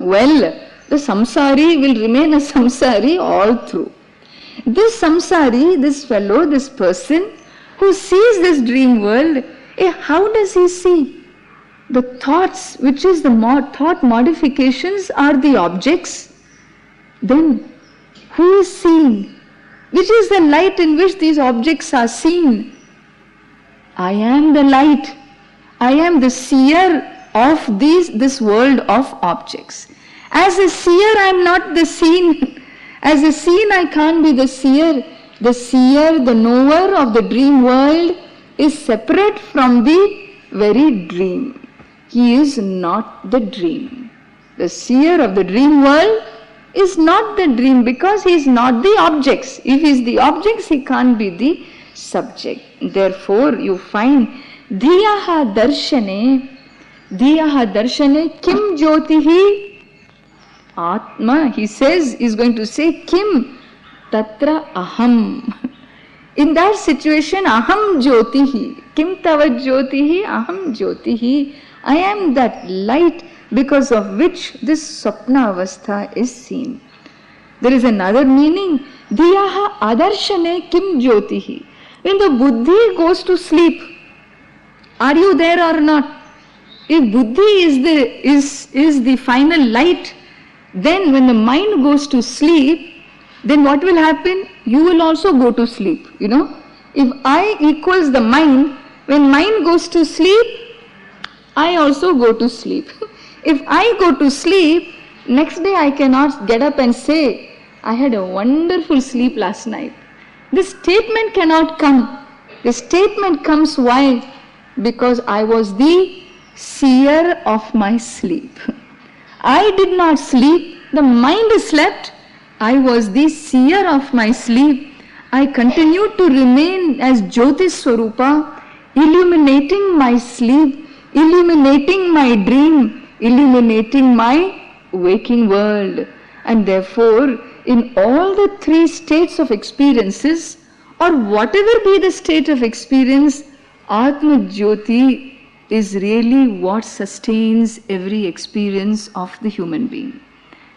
well, the samsari will remain a samsari all through. This samsari, this fellow, this person who sees this dream world, how does he see? The thoughts, which is the thought modifications, are the objects. Then, who is seeing? Which is the light in which these objects are seen? I am the light. I am the seer of this world of objects. As a seer, I am not the seen. As a seen, I can't be the seer. The seer, the knower of the dream world, is separate from the very dream. He is not the dream. The seer of the dream world is not the dream because he is not the objects. If he is the objects, he can't be the subject. Therefore, you find Dhiyaha darshane kim jyotihi atma. He says, he is going to say kim tatra aham. In that situation, aham jyotihi. Kim tava jyotihi aham jyotihi. I am that light because of which this swapna avastha is seen. There is another meaning. Dhiyaha adarshane kim jyotihi. When the buddhi goes to sleep, are you there or not? If buddhi is the final light, then when the mind goes to sleep, then what will happen? You will also go to sleep, If I equals the mind, when mind goes to sleep, I also go to sleep. If I go to sleep, next day I cannot get up and say, I had a wonderful sleep last night. This statement cannot come. The statement comes why? Because I was the seer of my sleep. I did not sleep. The mind slept. I was the seer of my sleep. I continued to remain as Jyoti Swarupa, illuminating my sleep, illuminating my dream, illuminating my waking world. And therefore, in all the three states of experiences, or whatever be the state of experience, Atma Jyoti is really what sustains every experience of the human being.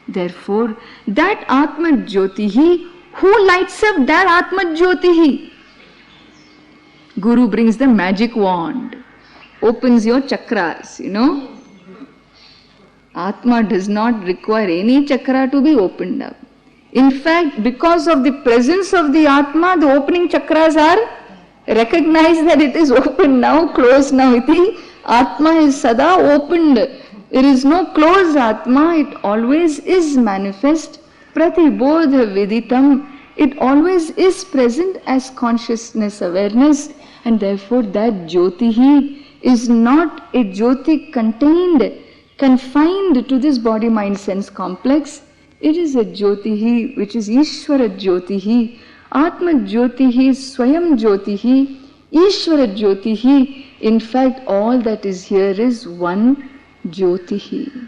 Therefore, that Atma Jyotihi, who lights up that Atma Jyotihi? Guru brings the magic wand, opens your chakras, Atma does not require any chakra to be opened up. In fact, because of the presence of the Atma, the opening chakras are recognized that it is open now, closed now. Iti Atma is sada opened. There is no closed Atma. It always is manifest. Pratibodha viditam. It always is present as consciousness awareness. And therefore that Jyotihi is not a Jyoti confined to this body, mind, sense complex. It is a Jyotihi which is Ishvara Jyotihi, Atma Jyotihi, Swayam Jyotihi, Ishvara Jyotihi. In fact, all that is here is one Jyotihi.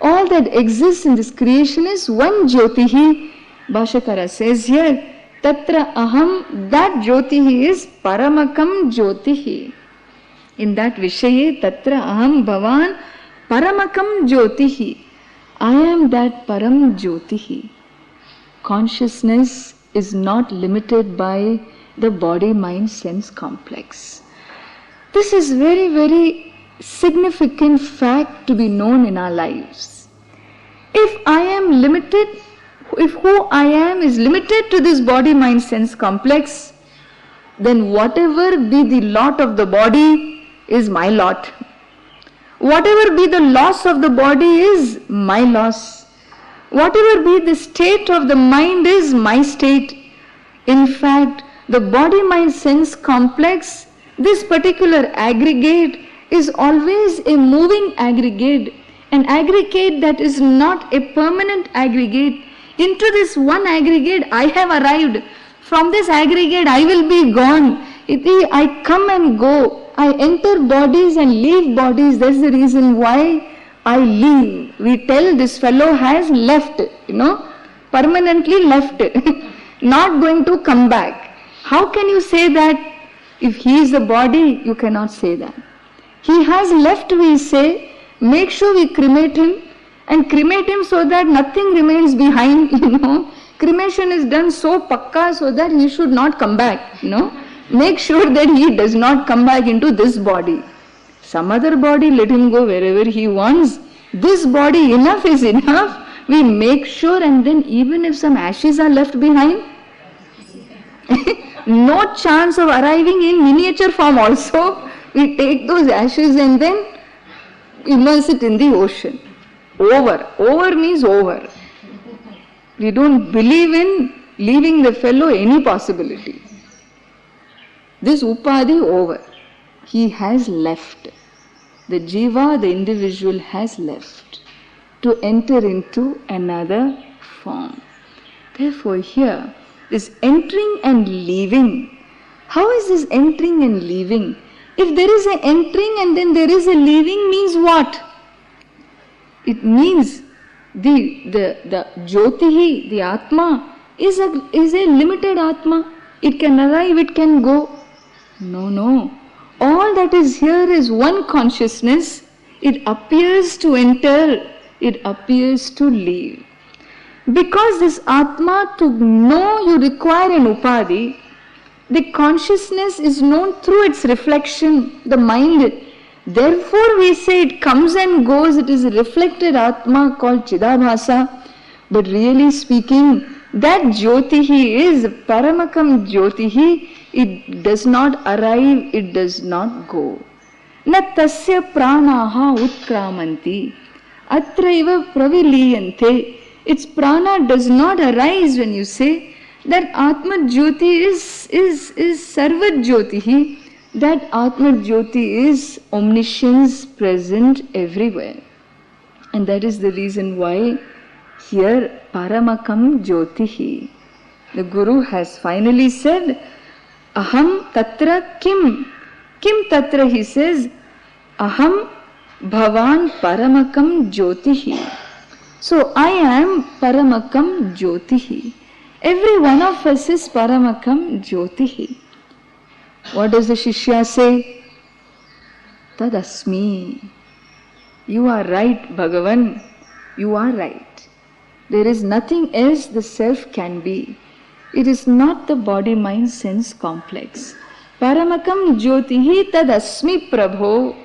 All that exists in this creation is one Jyotihi. Bhashakara says here, Tatra Aham, that Jyotihi is Paramakam Jyotihi. In that Vishaye, Tatra Aham Bhavan Paramakam Jyotihi. I am that Param Jyotihi. Consciousness is not limited by the body, mind, sense complex. This is very, very significant fact to be known in our lives. If I am limited, if who I am is limited to this body, mind, sense complex, then whatever be the lot of the body is my lot. Whatever be the loss of the body is my loss. Whatever be the state of the mind is my state. In fact, the body, mind, sense complex, this particular aggregate is always a moving aggregate, an aggregate that is not a permanent aggregate. Into this one aggregate I have arrived. From this aggregate I will be gone. I come and go. I enter bodies and leave bodies. That's the reason why I leave. We tell this fellow has left, permanently left, not going to come back. How can you say that? If he is the body, you cannot say that. He has left, we say, make sure we cremate him, and cremate him so that nothing remains behind, Cremation is done so pakka so that he should not come back, Make sure that he does not come back into this body. Some other body, let him go wherever he wants. This body, enough is enough. We make sure, and then even if some ashes are left behind, no chance of arriving in miniature form also, we take those ashes and then immerse it in the ocean. Over. Over means over. We don't believe in leaving the fellow any possibility. This upadhi over. He has left. The jiva, the individual has left to enter into another form. Therefore here, this entering and leaving. How is this entering and leaving? If there is an entering and then there is a leaving, means what? It means the Jyotihi, the Atma, is a limited Atma. It can arrive, it can go. No. All that is here is one consciousness. It appears to enter, it appears to leave. Because this Atma, to know you require an upadhi, the consciousness is known through its reflection, the mind. Therefore we say it comes and goes, it is a reflected Atma called Chidabhasa. But really speaking, that Jyotihi is Paramakam Jyotihi. It does not arrive, it does not go. Na tasya pranaha utkramanti atraiva praviliyante. Its prana does not arise when you say that Atma Jyoti is Sarvat Jyotihi. That Atma Jyoti is omniscience present everywhere. And that is the reason why here Paramakam Jyotihi. The Guru has finally said, Aham tatra kim. Kim tatra, he says, Aham bhavan paramakam jyotihi. So I am paramakam jyotihi. Every one of us is paramakam jyotihi. What does the Shishya say? Tadasmi. You are right, Bhagavan. You are right. There is nothing else the self can be. It is not the body-mind sense complex. Paramakam jyotihi tadasmi prabho.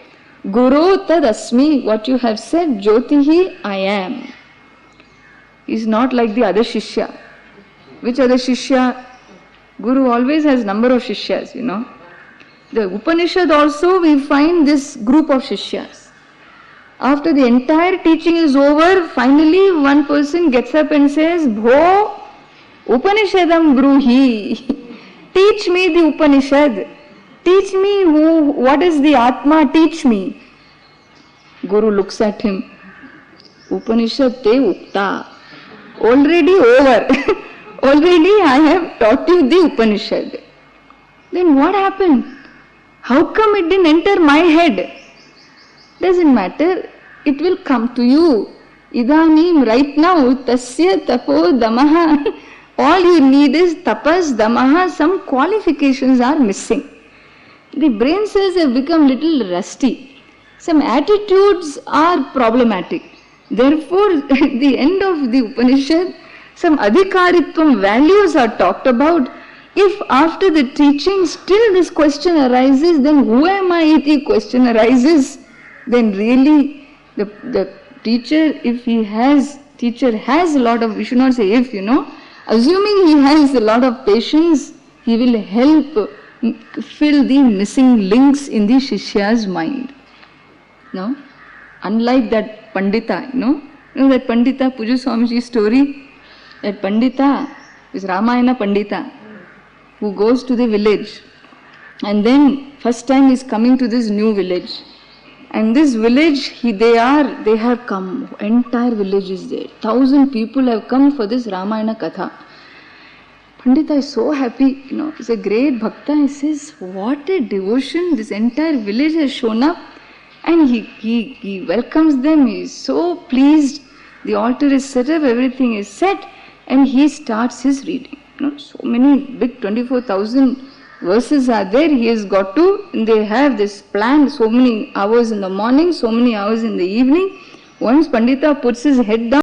Guru tadasmi. What you have said, jyotihi, I am. Is not like the other Shishya. Which other Shishya? Guru always has number of Shishyas, The Upanishad also we find this group of Shishyas. After the entire teaching is over, finally one person gets up and says, Bho Upanishadam Bruhi. Teach me the Upanishad. Teach me what is the Atma. Teach me. Guru looks at him. Upanishad te ukta. Already over. Already I have taught you the Upanishad. Then what happened? How come it didn't enter my head? Doesn't matter. It will come to you. Idanim, right now, tasya tapo damaha. All you need is tapas, damaha. Some qualifications are missing. The brain cells have become little rusty. Some attitudes are problematic. Therefore, at the end of the Upanishad, some adhikaritvam values are talked about. If after the teaching still this question arises, then who am I? Iti question arises, then really the teacher, if he has, teacher has a lot of, we should not say if, assuming he has a lot of patience, he will help fill the missing links in the Shishya's mind. No? Unlike that Pandita, that Pandita, Puja Swamiji's story, that Pandita is Ramayana Pandita, who goes to the village, and then first time he is coming to this new village. And this village, they have come, entire village is there. 1,000 people have come for this Ramayana Katha. Pandita is so happy, he's a great bhakta. He says, what a devotion, this entire village has shown up. And he welcomes them, he is so pleased. The altar is set up, everything is set, and he starts his reading. So many big 24,000 verses are there, he has got to, and they have this plan, so many hours in the morning, so many hours in the evening. Once Pandita puts his head down,